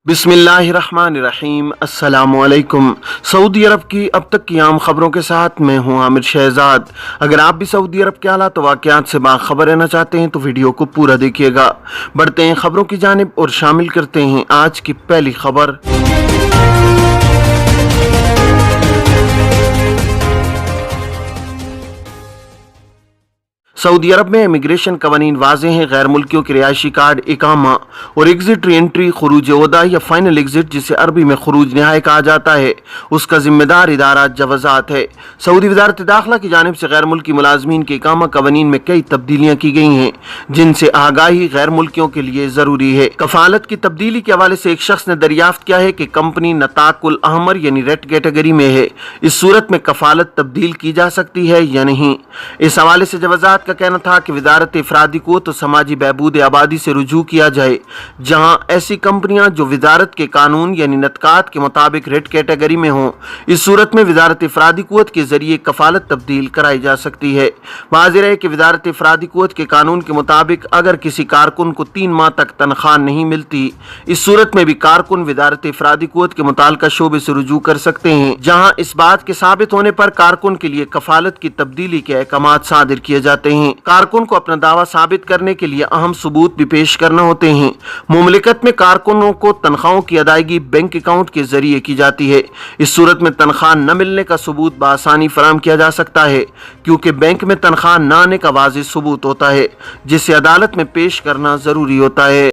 बिस्मिल्लाहिर्रहमानिर्रहीम। अस्सलामुअलैकुम। सऊदी अरब की अब तक की आम खबरों के साथ मैं हूं आमिर शहजाद। अगर आप भी सऊदी अरब के हालात व वाक़यात से बाखबर रहना चाहते हैं तो वीडियो को पूरा देखिएगा। बढ़ते हैं खबरों की जानिब और शामिल करते हैं आज की पहली खबर। सऊदी अरब में इमिग्रेशन कवानीन वाज़ेह हैं। गैर मुल्कियों के रिहायशी कार्ड, इकामा और एग्जिट री एंट्री, खरूज ओहदा या फाइनल एग्जिट जिसे अरबी में खरूज नहाई कहा जाता है, उसका जिम्मेदार इदारा जवाज़ात है। सऊदी वज़ारत दाखिला की जानिब से गैर मुल्की मुलाजमीन के इकामा कवानीन में कई तब्दीलियाँ की गई हैं जिनसे आगाही गैर मुल्कियों के लिए ज़रूरी है। कफालत की तब्दीली के हवाले से एक शख्स ने दरियाफ्त किया है कि कंपनी नताकुल अहमर यानी रेड कैटेगरी में है। इस सूरत में कफालत तब्दील की जा सकती है या नहीं। इस हवाले से जवाज़ात का कहना था कि वज़ारत इफ़रादी क़ुव्वत और समाजी बहबूद आबादी से रुजू किया जाए, जहां ऐसी कंपनियां जो वज़ारत के कानून यानी नतकात के मुताबिक रेड कैटेगरी में हों, इस सूरत में वज़ारत इफ़रादी क़ुव्वत के ज़रिए कफालत तब्दील कराई जा सकती है। वाज़ेह है कि वज़ारत इफ़रादी क़ुव्वत के कानून के मुताबिक अगर किसी कारकुन को 3 माह तक तनख्वाह नहीं मिलती, इस सूरत में भी कारकुन वज़ारत इफ़रादी क़ुव्वत के मुताल्लिका शोबे से रुजू कर सकते हैं, जहाँ इस बात के साबित होने पर कारकुन के लिए कफालत की तब्दीली के अहकामात सादिर किए जाते हैं। कारकुन को अपना दावा साबित करने के लिए अहम सबूत भी पेश करना होते हैं। मुमलिकत में कारकुनों को तनख्वाहों की अदायगी बैंक अकाउंट के जरिए की जाती है। इस सूरत में तनख्वाह न मिलने का सबूत बआसानी फराहम किया जा सकता है, क्योंकि बैंक में तनख्वाह न आने का वाज़ेह सबूत होता है जिसे अदालत में पेश करना जरूरी होता है।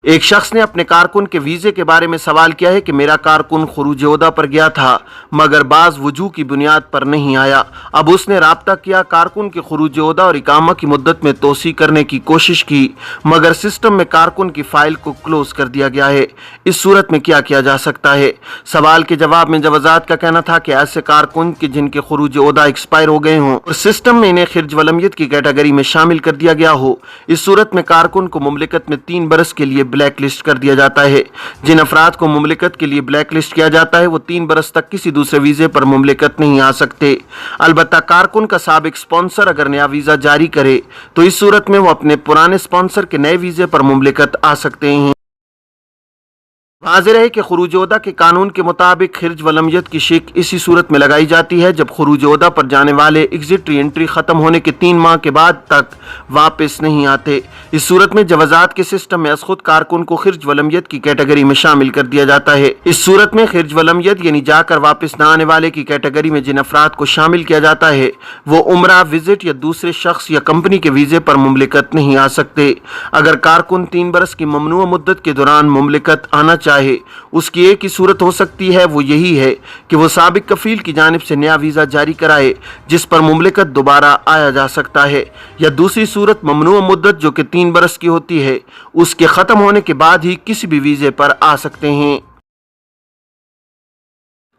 एक शख्स ने अपने कारकुन के वीज़े के बारे में सवाल किया है कि मेरा कारकुन खरूज ओहदा पर गया था मगर बाज़ वजूह की बुनियाद पर नहीं आया। अब उसने राब्ता किया, कारकुन के खरूज ओहदा और इकामा की मुद्दत में तोसी करने की कोशिश की मगर सिस्टम में कारकुन की फ़ाइल को क्लोज कर दिया गया है। इस सूरत में क्या किया जा सकता है? सवाल के जवाब में जवाज़ात का कहना था कि ऐसे कारकुन के जिनके खरूज ओहदा एक्सपायर हो गए हों और सिस्टम में इन्हें खिर्ज वलमियत की कैटेगरी में शामिल कर दिया गया हो, इस सूरत में कारकुन को मुमलिकत में 3 बरस के लिए ब्लैक लिस्ट कर दिया जाता है। जिन अफराद को मुमलिकत के लिए ब्लैक लिस्ट किया जाता है वो 3 बरस तक किसी दूसरे वीजे पर मुमलिकत नहीं आ सकते। अलबत्ता कारकुन का साबिक स्पॉन्सर अगर नया वीजा जारी करे तो इस सूरत में वो अपने पुराने स्पॉन्सर के नए वीजे पर मुमलिकत आ सकते हैं। वाज़ेह है कि खरूज ओहदा के कानून के मुताबिक खिर्ज वलमियत की शिक इसी सूरत में लगाई जाती है जब खरूज ओहदा पर जाने वाले एग्जिट री एंट्री ख़त्म होने के 3 माह के बाद तक वापस नहीं आते। इस सूरत में जवाज़ात के सिस्टम में खुद कारकुन को खिर्ज वलमियत की कैटेगरी में शामिल कर दिया जाता है। इस सूरत में खिर्ज वलमियत यानी जाकर वापस न आने वाले की कैटेगरी में जिन अफराद को शामिल किया जाता है वो उम्रा, विजिट या दूसरे शख्स या कंपनी के वीज़े पर मुमलिकत नहीं आ सकते। अगर कारकुन 3 बरस की ममनुआ मुद्दत के दौरान मुमलिकत आना चाहे, उसकी एक ही सूरत हो सकती है, वो यही है कि वो साबिक कफील की जानिब से नया वीज़ा जारी कराए जिस पर मुमलिकत दोबारा आया जा सकता है, या दूसरी सूरत ममनुआ मुद्दत जो कि 3 बरस की होती है उसके ख़त्म होने के बाद ही किसी भी वीज़े पर आ सकते हैं।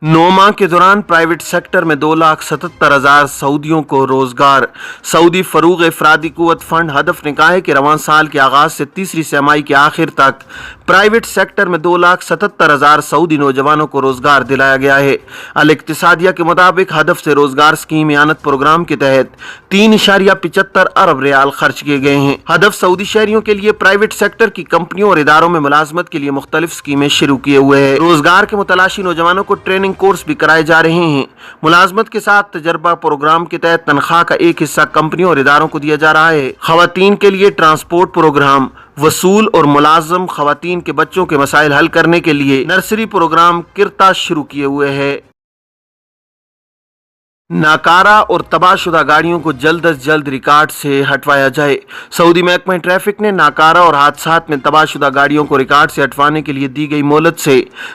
9 माह के दौरान प्राइवेट सेक्टर में 2,77,000 सऊदियों को रोजगार। सऊदी फरूग इफ़रादी क़ुव्वत फंड हदफ ने कहा है कि रवान साल के आगाज से तीसरी तिमाही के आखिर तक प्राइवेट सेक्टर में 2,77,000 सऊदी नौजवानों को रोजगार दिलाया गया है। अल इक्तिसादिया के मुताबिक हदफ से रोजगार स्कीम यानत प्रोग्राम के तहत 3.75 अरब रियाल खर्च किए गए हैं। हदफ सऊदी शहरियों के लिए प्राइवेट सेक्टर की कंपनियों और इदारों में मुलाजमत के लिए मुख्तलिफ स्कीमें शुरू किए हुए हैं। रोजगार के मुतलाशी नौजवानों को ट्रेनिंग कोर्स भी कराए जा रहे हैं। मुलाजमत के साथ तजर्बा प्रोग्राम के तहत तनख्वाह का एक हिस्सा कंपनियों और इदारों को दिया जा रहा है। खवातीन के लिए ट्रांसपोर्ट प्रोग्राम, वसूल और मुलाजम खवातीन के बच्चों के मसाइल हल करने के लिए नर्सरी प्रोग्राम किरता शुरू किए हुए है। नाकारा और तबाहशुदा गाड़ियों को जल्द अज जल्द रिकॉर्ड से हटवाया जाए। सऊदी महकमा ट्रैफिक ने नाकारा और हादसात में तबाहशुदा गाड़ियों को रिकॉर्ड से हटवाने के लिए दी गई मोहलत से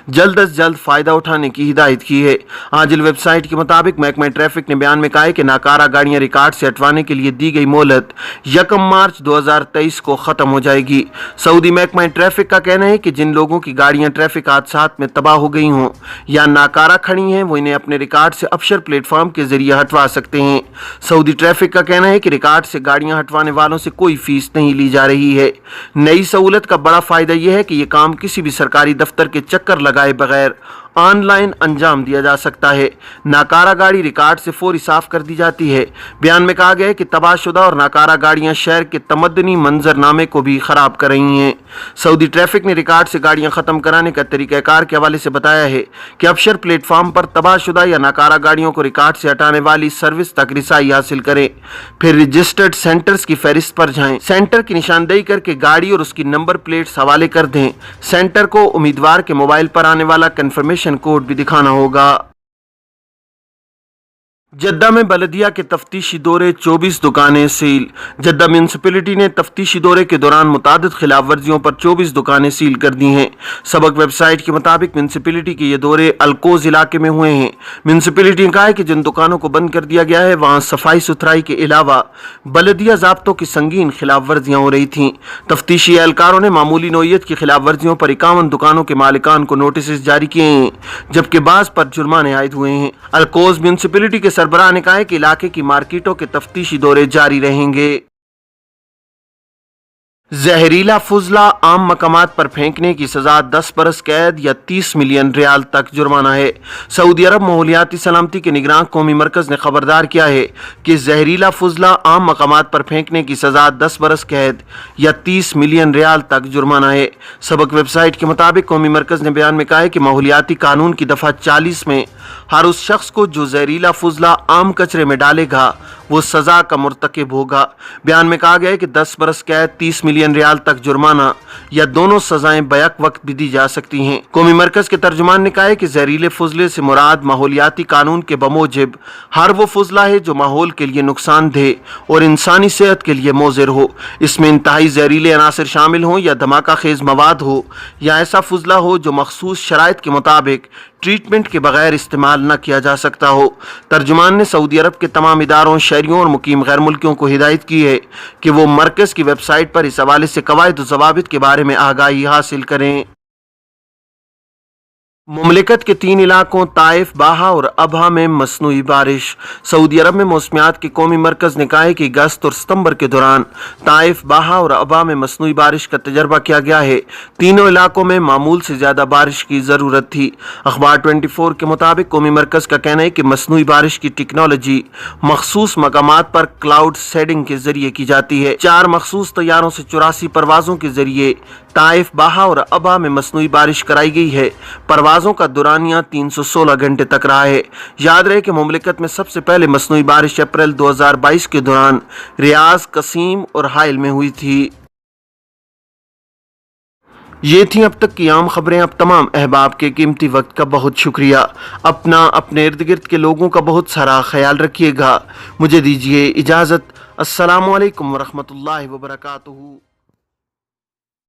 जल्द अज जल्द फ़ायदा उठाने की हिदायत की है। आजिल वेबसाइट के मुताबिक महकमा ट्रैफिक ने बयान में कहा है कि नाकारा गाड़ियाँ रिकॉर्ड से हटवाने के लिए दी गई मोहलत 1 मार्च 2023 को ख़त्म हो जाएगी। सऊदी महकमा ट्रैफिक का कहना है कि जिन लोगों की गाड़ियाँ ट्रैफिक हादसात में तबाह हो गई हों या नाकारा खड़ी हैं वो इन्हें अपने रिकॉर्ड से अफसर प्लेटफॉर्म के जरिए हटवा सकते हैं। सऊदी ट्रैफिक का कहना है कि रिकॉर्ड से गाड़ियां हटवाने वालों से कोई फीस नहीं ली जा रही है। नई सहूलत का बड़ा फायदा यह है कि यह काम किसी भी सरकारी दफ्तर के चक्कर लगाए बगैर ऑनलाइन अंजाम दिया जा सकता है। नाकारा गाड़ी रिकॉर्ड से फौरी साफ कर दी जाती है। बयान में कहा गया है कि तबाहशुदा और नाकारा गाड़ियां शहर के तमद्दनी मंजरनामे को भी खराब कर रही हैं। सऊदी ट्रैफिक ने रिकॉर्ड से गाड़ियां खत्म कराने का तरीक़ाकार के हवाले से बताया है कि अबशर प्लेटफॉर्म पर तबाहशुदा या नाकारा गाड़ियों को रिकॉर्ड से हटाने वाली सर्विस तक रिसाई हासिल करें, फिर रजिस्टर्ड सेंटर्स की फहरिस्त पर जाएं, सेंटर की निशानदेही करके गाड़ी और उसकी नंबर प्लेट्स हवाले कर दें। सेंटर को उम्मीदवार के मोबाइल पर आने वाला कंफर्मेशन कोड भी दिखाना होगा। जद्दा में बलदिया के तफ्तीशी दौरे 24 दुकानें सील। जद्दा म्यूनसिपलिटी ने तफ्तीशी दौरे के दौरान मुतादिद खिलाफ वर्जियों पर 24 दुकानें सील कर दी हैं। सबक वेबसाइट के मुताबिक म्यूनसिपलिटी के ये दौरे अलकोज इलाके में हुए हैं। म्यूनसिपलिटी ने कहा है कि जिन दुकानों को बंद कर दिया गया है वहाँ सफाई सुथराई के अलावा बलदिया ज़ाब्तों की संगीन खिलाफ वर्जियाँ हो रही थीं। तफ्तीशी एहलकारों ने मामूली नौइयत की खिलाफ वर्जियों पर 51 दुकानों के मालिकान को नोटिस जारी किए हैं, जबकि बाज़ पर जुर्माने आयद हुए हैं। अलकोज म्यूनसिपलिटी के सरबराह ने कहा है कि इलाके की मार्केटों के तफ्तीशी दौरे जारी रहेंगे। जहरीला फुजला आम मकामात पर फेंकने की सजा 10 बरस कैद या 30 मिलियन रियाल तक जुर्माना है। सऊदी अरब माहौलियाती सलामती के निगरान कौमी मरकज ने खबरदार किया है कि जहरीला फुजला आम मकामात पर फेंकने की सजा 10 बरस कैद या 30 मिलियन रियाल तक जुर्माना है। सबक वेबसाइट के मुताबिक कौमी मरकज ने बयान में कहा है कि माहौलियाती कानून की दफ़ा 40 में हर उस शख्स को जो जहरीला फुजला आम कचरे में डालेगा वो सजा का मुर्तकिब होगा। बयान में कहा गया है कि 10 बरस कैद, 30 मिलियन रियाल तक जुर्माना या दोनों सजाएं बैक वक्त भी दी जा सकती हैं। कौमी मरकज के तर्जुमान ने कहा है कि जहरीले फुजले से मुराद माहौलियाती कानून के बमूजिब हर वो फुजला है जो माहौल के लिए नुकसानदेह और इंसानी सेहत के लिए मोज़िर हो। इसमें इंतहाई जहरीले अनासर शामिल हों या धमाका खेज मवाद हो या ऐसा फुजला हो जो मखसूस शराइत के मुताबिक ट्रीटमेंट के बगैर इस्तेमाल न किया जा सकता हो। तर्जुमान ने सऊदी अरब के तमाम इदारों, शहरियों और मुकीम गैर मुल्कियों को हिदायत की है कि वो मरकज़ की वेबसाइट पर इस हवाले से कवायद व ज़वाबित के बारे में आगाही हासिल करें। मुमलिकत के 3 इलाकों ताइफ, बाहा और अबहा में मसनूई बारिश। सऊदी अरब में मौसमियात के कौमी मरकज़ ने कहा है कि अगस्त और सितंबर के दौरान ताइफ, बाहा और अबहा में मसनूई बारिश का तजर्बा किया गया है। तीनों इलाकों में मामूल से ज़्यादा बारिश की ज़रूरत थी। अखबार 24 के मुताबिक कौमी मरकज़ का कहना है कि मसनूई बारिश की टेक्नोलॉजी मखसूस मकामात पर क्लाउड सेडिंग के जरिए की जाती है। 4 मखसूस तैयारों से 84 परवाज़ों के जरिए ताइफ, बाहा और अबहा में मसनूई बारिश कराई गई है। परवाज़ों का दुरानिया 316 घंटे तक रहा है। याद रहे कि मुमलिकत में सबसे पहले मसनूई बारिश अप्रैल 2022 के दौरान रियाज, कसीम और हाइल में हुई थी। ये थी अब तक की आम खबरें। अब तमाम अहबाब के कीमती वक्त का बहुत शुक्रिया। अपना, अपने इर्द गिर्द के लोगों का बहुत सारा ख्याल रखिएगा। मुझे दीजिए इजाज़त। अस्सलामु अलैकुम वरहमतुल्लाहि वबरकातुहू।